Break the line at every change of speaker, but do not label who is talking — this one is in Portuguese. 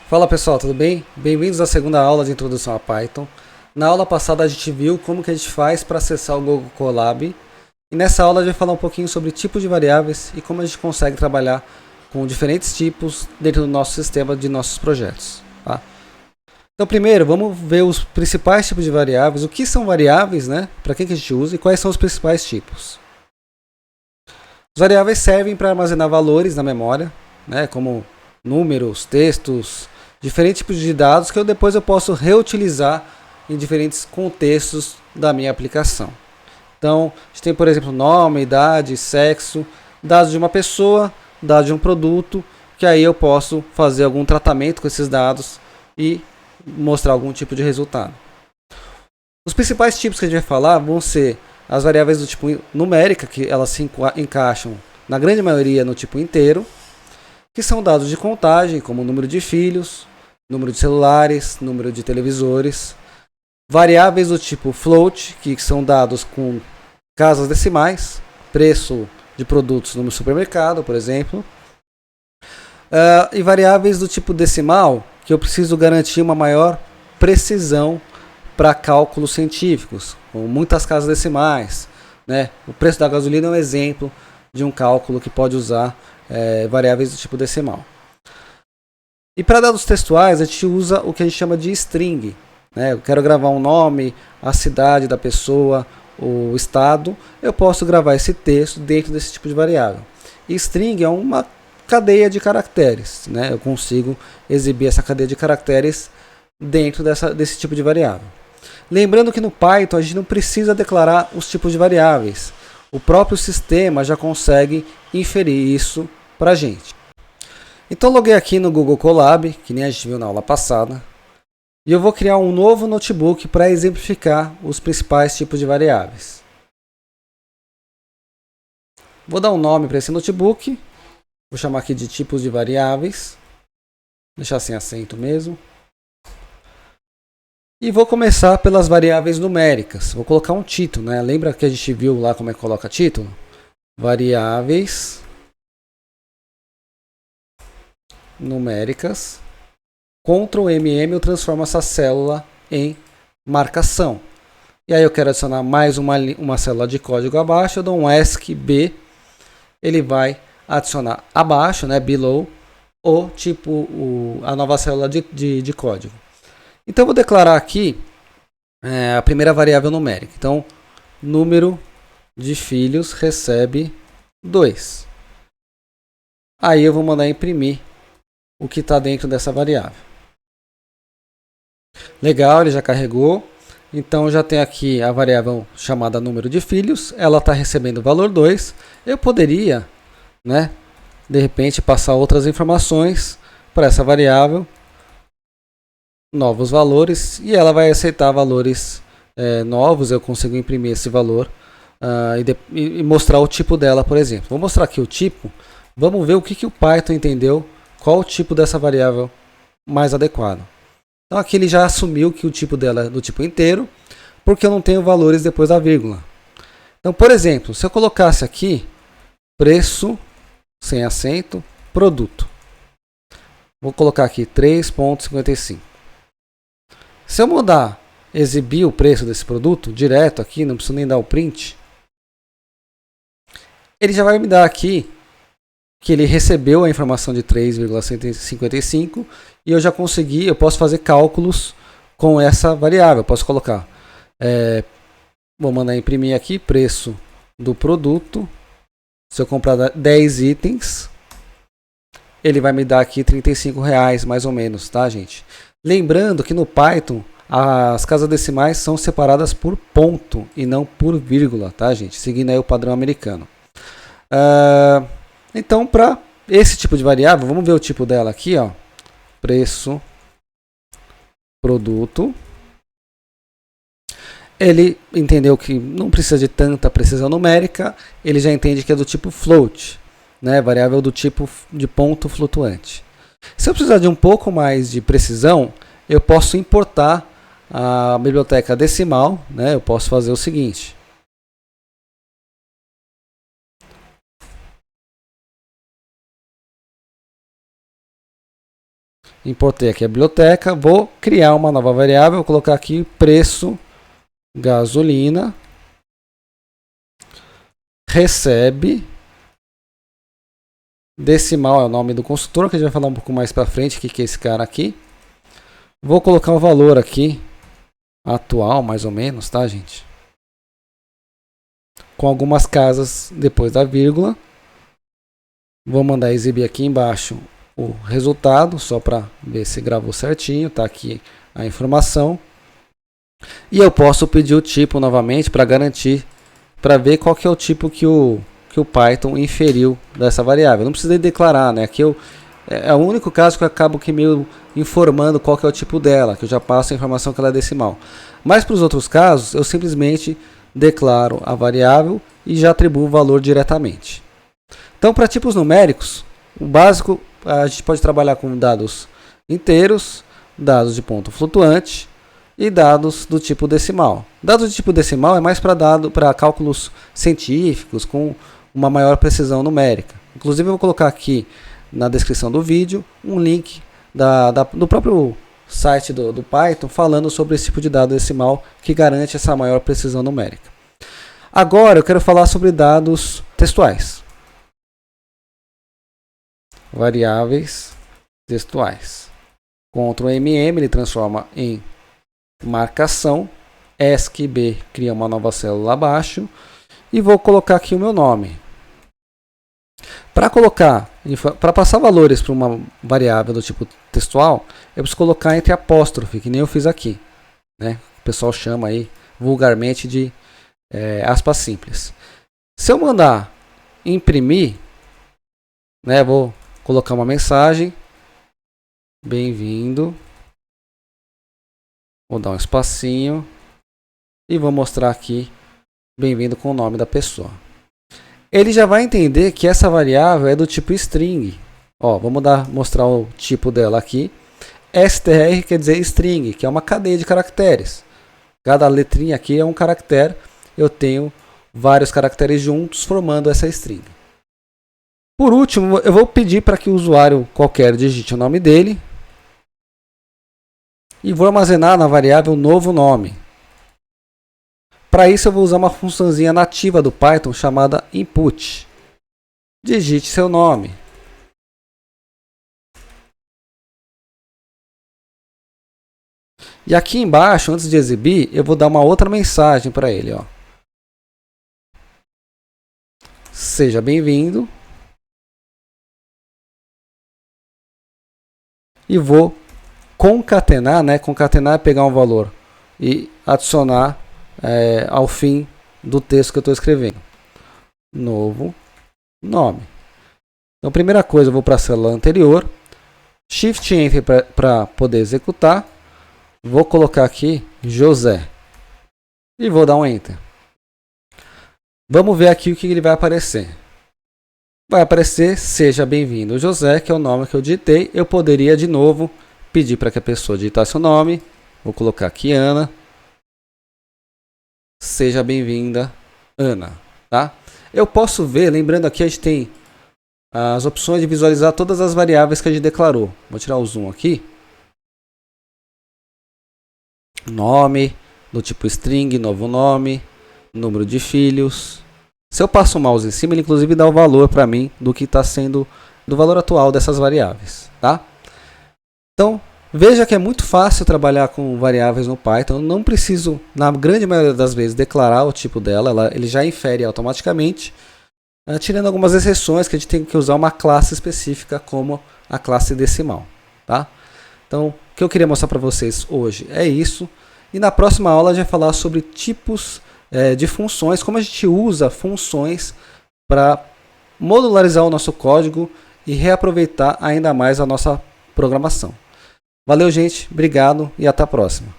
Fala pessoal, tudo bem? Bem-vindos à segunda aula de introdução a Python. Na aula passada a gente viu como que a gente faz para acessar o Google Colab. E nessa aula a gente vai falar um pouquinho sobre tipos de variáveis e como a gente consegue trabalhar com diferentes tipos dentro do nosso sistema de nossos projetos. Tá? Então primeiro, vamos ver os principais tipos de variáveis, o que são variáveis, né? Para que a gente usa e quais são os principais tipos. As variáveis servem para armazenar valores na memória, né? Como números, textos, diferentes tipos de dados que depois eu posso reutilizar em diferentes contextos da minha aplicação. Então, a gente tem, por exemplo, nome, idade, sexo, dados de uma pessoa, dados de um produto, que aí eu posso fazer algum tratamento com esses dados e mostrar algum tipo de resultado. Os principais tipos que a gente vai falar vão ser as variáveis do tipo numérica, que elas se encaixam, na grande maioria, no tipo inteiro, que são dados de contagem, como número de filhos, número de celulares, número de televisores. Variáveis do tipo float, que são dados com casas decimais, preço de produtos no supermercado, por exemplo. E variáveis do tipo decimal, que eu preciso garantir uma maior precisão para cálculos científicos, com muitas casas decimais. Né? O preço da gasolina é um exemplo de um cálculo que pode usar variáveis do tipo decimal. E para dados textuais, a gente usa o que a gente chama de string. Né? Eu quero gravar um nome, a cidade da pessoa, o estado. Eu posso gravar esse texto dentro desse tipo de variável. E string é uma cadeia de caracteres. Né? Eu consigo exibir essa cadeia de caracteres dentro desse tipo de variável. Lembrando que no Python a gente não precisa declarar os tipos de variáveis. O próprio sistema já consegue inferir isso para a gente. Então loguei aqui no Google Colab, que nem a gente viu na aula passada, e eu vou criar um novo notebook para exemplificar os principais tipos de variáveis. Vou dar um nome para esse notebook, vou chamar aqui de tipos de variáveis, deixar sem acento mesmo. E vou começar pelas variáveis numéricas, vou colocar um título, né? Lembra que a gente viu lá como é que coloca título? Variáveis numéricas. Ctrl MM eu transformo essa célula em marcação. E aí eu quero adicionar mais uma célula de código abaixo, eu dou um ESC B, ele vai adicionar abaixo, né, below, a nova célula de código. Então eu vou declarar aqui a primeira variável numérica. Então, número de filhos recebe 2. Aí eu vou mandar imprimir o que está dentro dessa variável. Legal, ele já carregou. Então já tem aqui a variável chamada número de filhos. Ela está recebendo o valor 2. Eu poderia, né, de repente, passar outras informações para essa variável. Novos valores. E ela vai aceitar valores novos. Eu consigo imprimir esse valor e mostrar o tipo dela, por exemplo. Vou mostrar aqui o tipo. Vamos ver o que o Python entendeu. Qual o tipo dessa variável mais adequado. Então aqui ele já assumiu que o tipo dela é do tipo inteiro, porque eu não tenho valores depois da vírgula. Então, por exemplo, se eu colocasse aqui preço, sem acento, produto. Vou colocar aqui 3,55. Se eu mudar, exibir o preço desse produto direto aqui, não preciso nem dar o print, ele já vai me dar aqui que ele recebeu a informação de 3,55 e eu já consegui, eu posso fazer cálculos com essa variável. Eu posso colocar, vou mandar imprimir aqui, preço do produto. Se eu comprar 10 itens, ele vai me dar aqui R$35 mais ou menos, tá, gente? Lembrando que no Python, as casas decimais são separadas por ponto e não por vírgula, tá, gente? Seguindo aí o padrão americano. Então, para esse tipo de variável, vamos ver o tipo dela aqui, ó. Preço, produto. Ele entendeu que não precisa de tanta precisão numérica, ele já entende que é do tipo float, né? Variável do tipo de ponto flutuante. Se eu precisar de um pouco mais de precisão, eu posso importar a biblioteca decimal, né? Eu posso fazer o seguinte. Importei aqui a biblioteca, vou criar uma nova variável, vou colocar aqui preço gasolina recebe, decimal é o nome do construtor, que a gente vai falar um pouco mais para frente o que é esse cara aqui. Vou colocar o valor aqui, atual mais ou menos, tá gente? Com algumas casas depois da vírgula. Vou mandar exibir aqui embaixo o resultado, só para ver se gravou certinho, tá aqui a informação. E eu posso pedir o tipo novamente para garantir, para ver qual que é o tipo que o Python inferiu dessa variável. Não precisa declarar, né? Aqui é o único caso que eu acabo que meio informando qual que é o tipo dela, que eu já passo a informação que ela é decimal. Mas para os outros casos, eu simplesmente declaro a variável e já atribuo o valor diretamente. Então, para tipos numéricos, o básico, a gente pode trabalhar com dados inteiros, dados de ponto flutuante e dados do tipo decimal. Dados de tipo decimal é mais para cálculos científicos com uma maior precisão numérica. Inclusive, eu vou colocar aqui na descrição do vídeo um link do próprio site do Python falando sobre esse tipo de dado decimal que garante essa maior precisão numérica. Agora eu quero falar sobre dados textuais. Variáveis textuais. Ctrl MM ele transforma em marcação. ESC-B cria uma nova célula abaixo. E vou colocar aqui o meu nome. Para passar valores para uma variável do tipo textual, eu preciso colocar entre apóstrofe, que nem eu fiz aqui, né? O pessoal chama aí vulgarmente de aspas simples. Se eu mandar imprimir, né, vou colocar uma mensagem, bem-vindo, vou dar um espacinho e vou mostrar aqui, bem-vindo com o nome da pessoa. Ele já vai entender que essa variável é do tipo string. Ó, vou mostrar o tipo dela aqui. str quer dizer string, que é uma cadeia de caracteres. Cada letrinha aqui é um caractere. Eu tenho vários caracteres juntos formando essa string. Por último, eu vou pedir para que o usuário qualquer digite o nome dele. E vou armazenar na variável novo nome. Para isso eu vou usar uma funçãozinha nativa do Python chamada input. Digite seu nome. E aqui embaixo, antes de exibir, eu vou dar uma outra mensagem para ele. Ó. Seja bem-vindo. E vou concatenar, né? Concatenar é pegar um valor e adicionar ao fim do texto que eu estou escrevendo. Novo nome. Então, primeira coisa, eu vou para a célula anterior. Shift Enter para poder executar. Vou colocar aqui José. E vou dar um Enter. Vamos ver aqui o que ele vai aparecer. Vai aparecer seja bem-vindo José, que é o nome que eu digitei. Eu poderia de novo pedir para que a pessoa digitasse o nome. Vou colocar aqui Ana. Seja bem-vinda, Ana. Tá? Eu posso ver, lembrando aqui, a gente tem as opções de visualizar todas as variáveis que a gente declarou. Vou tirar o zoom aqui. Nome, do tipo string, novo nome, número de filhos. Se eu passo o mouse em cima, ele inclusive dá o valor para mim do que está sendo, do valor atual dessas variáveis. Tá? Então, veja que é muito fácil trabalhar com variáveis no Python. Eu não preciso, na grande maioria das vezes, declarar o tipo dela. Ele já infere automaticamente, tirando algumas exceções que a gente tem que usar uma classe específica, como a classe decimal. Tá? Então, o que eu queria mostrar para vocês hoje é isso. E na próxima aula a gente vai falar sobre tipos de funções, como a gente usa funções para modularizar o nosso código e reaproveitar ainda mais a nossa programação. Valeu, gente. Obrigado e até a próxima.